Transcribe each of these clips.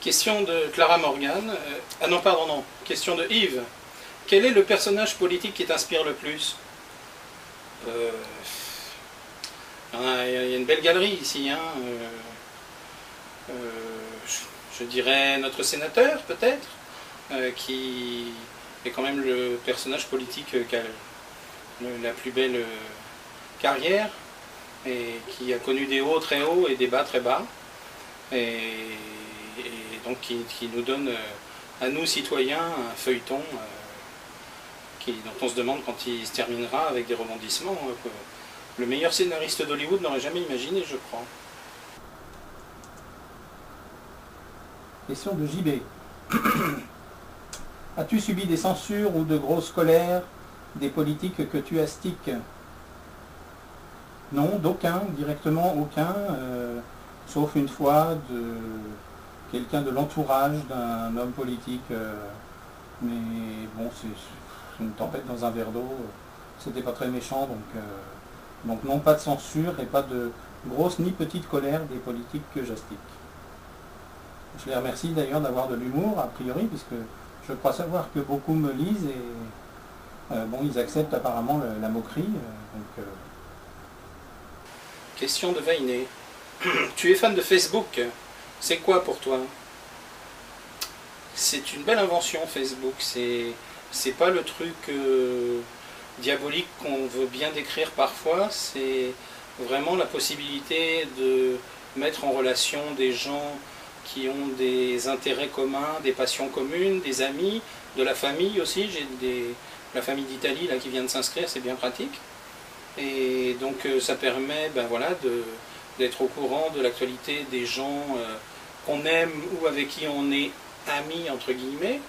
Question de Clara Morgan. Ah non, pardon, non. Question de Yves. Quel est le personnage politique qui t'inspire le plus? Il y a une belle galerie ici. Hein. Je dirais notre sénateur, peut-être, qui est quand même le personnage politique qui a la plus belle carrière et qui a connu des hauts très hauts et des bas très bas. Et donc qui nous donne à nous citoyens un feuilleton dont on se demande quand il se terminera avec des rebondissements que le meilleur scénariste d'Hollywood n'aurait jamais imaginé, je crois. Question de JB. As-tu subi des censures ou de grosses colères des politiques que tu astiques? Non, d'aucun, directement aucun, sauf une fois de quelqu'un de l'entourage d'un homme politique. Mais bon, c'est une tempête dans un verre d'eau, c'était pas très méchant, donc non, pas de censure et pas de grosse ni petite colère des politiques que j'astique. Je les remercie d'ailleurs d'avoir de l'humour, a priori, puisque je crois savoir que beaucoup me lisent et bon, ils acceptent apparemment la moquerie. Question de Vainé. Tu es fan de Facebook, c'est quoi pour toi? C'est une belle invention, Facebook. C'est pas le truc diabolique qu'on veut bien décrire parfois, c'est vraiment la possibilité de mettre en relation des gens qui ont des intérêts communs, des passions communes, des amis, de la famille aussi. J'ai la famille d'Italie là qui vient de s'inscrire, c'est bien pratique. Et donc ça permet voilà, d'être au courant de l'actualité des gens qu'on aime ou avec qui on est amis entre guillemets.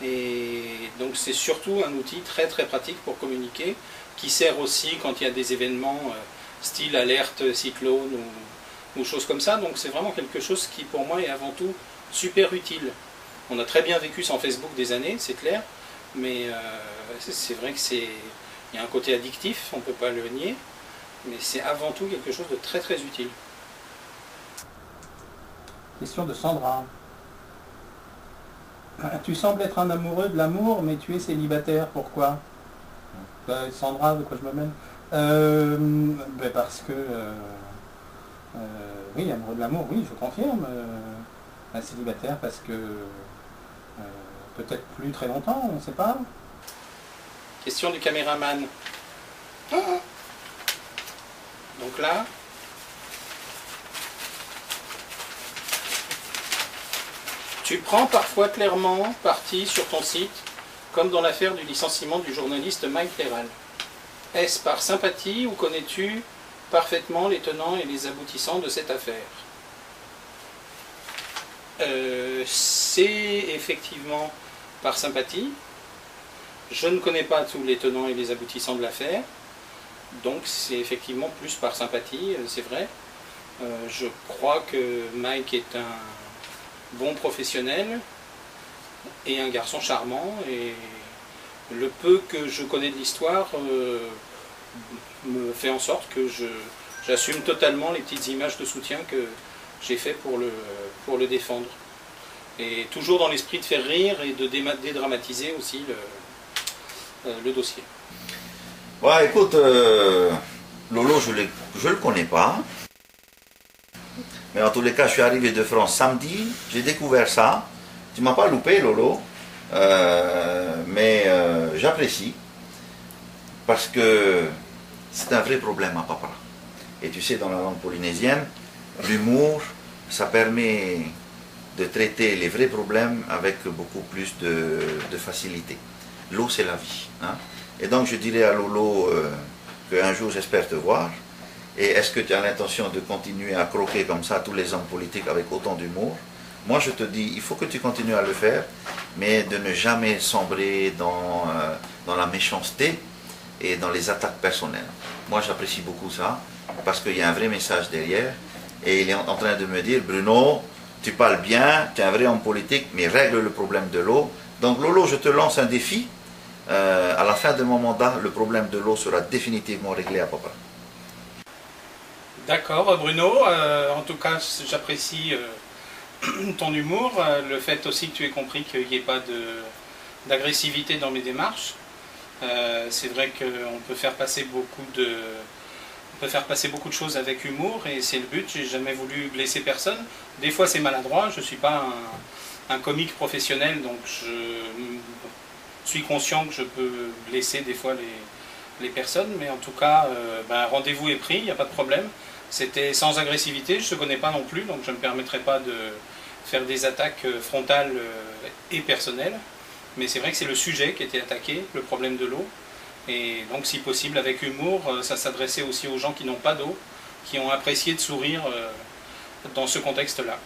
Et donc c'est surtout un outil très très pratique pour communiquer, qui sert aussi quand il y a des événements style alerte cyclone ou choses comme ça. Donc c'est vraiment quelque chose qui pour moi est avant tout super utile. On a très bien vécu sans Facebook des années, c'est clair, mais c'est vrai qu'il y a un côté addictif, on ne peut pas le nier, mais c'est avant tout quelque chose de très très utile. Question de Sandra. Tu sembles être un amoureux de l'amour, mais tu es célibataire, pourquoi? Sandra, de quoi je me mêle? Parce que... oui, amoureux de l'amour, oui, je confirme. Célibataire parce que... peut-être plus très longtemps, on ne sait pas. Question du caméraman. Donc là... Tu prends parfois clairement parti sur ton site, comme dans l'affaire du licenciement du journaliste Mike Leral. Est-ce par sympathie ou connais-tu parfaitement les tenants et les aboutissants de cette affaire? C'est effectivement par sympathie. Je ne connais pas tous les tenants et les aboutissants de l'affaire, donc c'est effectivement plus par sympathie, c'est vrai. Je crois que Mike est un bon professionnel et un garçon charmant, et le peu que je connais de l'histoire me fait en sorte que j'assume totalement les petites images de soutien que j'ai fait pour le défendre. Et toujours dans l'esprit de faire rire et de dédramatiser aussi le dossier. Ouais, écoute, Lolo, je le connais pas. Mais en tous les cas, je suis arrivé de France samedi, j'ai découvert ça. Tu m'as pas loupé, Lolo, mais j'apprécie parce que c'est un vrai problème à Papara. Et tu sais, dans la langue polynésienne, l'humour, ça permet de traiter les vrais problèmes avec beaucoup plus de facilité. L'eau, c'est la vie. Hein? Et donc, je dirais à Lolo qu'un jour, j'espère te voir. Et est-ce que tu as l'intention de continuer à croquer comme ça tous les hommes politiques avec autant d'humour? Moi, je te dis, il faut que tu continues à le faire, mais de ne jamais sombrer dans la méchanceté et dans les attaques personnelles. Moi, j'apprécie beaucoup ça, parce qu'il y a un vrai message derrière. Et il est en train de me dire, Bruno, tu parles bien, tu es un vrai homme politique, mais règle le problème de l'eau. Donc, Lolo, je te lance un défi. À la fin de mon mandat, le problème de l'eau sera définitivement réglé à Papara. D'accord, Bruno. En tout cas, j'apprécie ton humour, le fait aussi que tu aies compris qu'il n'y ait pas d'agressivité dans mes démarches. C'est vrai qu'on peut faire passer beaucoup de choses avec humour et c'est le but. J'ai jamais voulu blesser personne. Des fois c'est maladroit, je ne suis pas un comique professionnel, donc je suis conscient que je peux blesser des fois les personnes, mais en tout cas, rendez-vous est pris, il n'y a pas de problème. C'était sans agressivité, je ne te connais pas non plus, donc je ne me permettrai pas de faire des attaques frontales et personnelles. Mais c'est vrai que c'est le sujet qui était attaqué, le problème de l'eau. Et donc si possible avec humour, ça s'adressait aussi aux gens qui n'ont pas d'eau, qui ont apprécié de sourire dans ce contexte-là.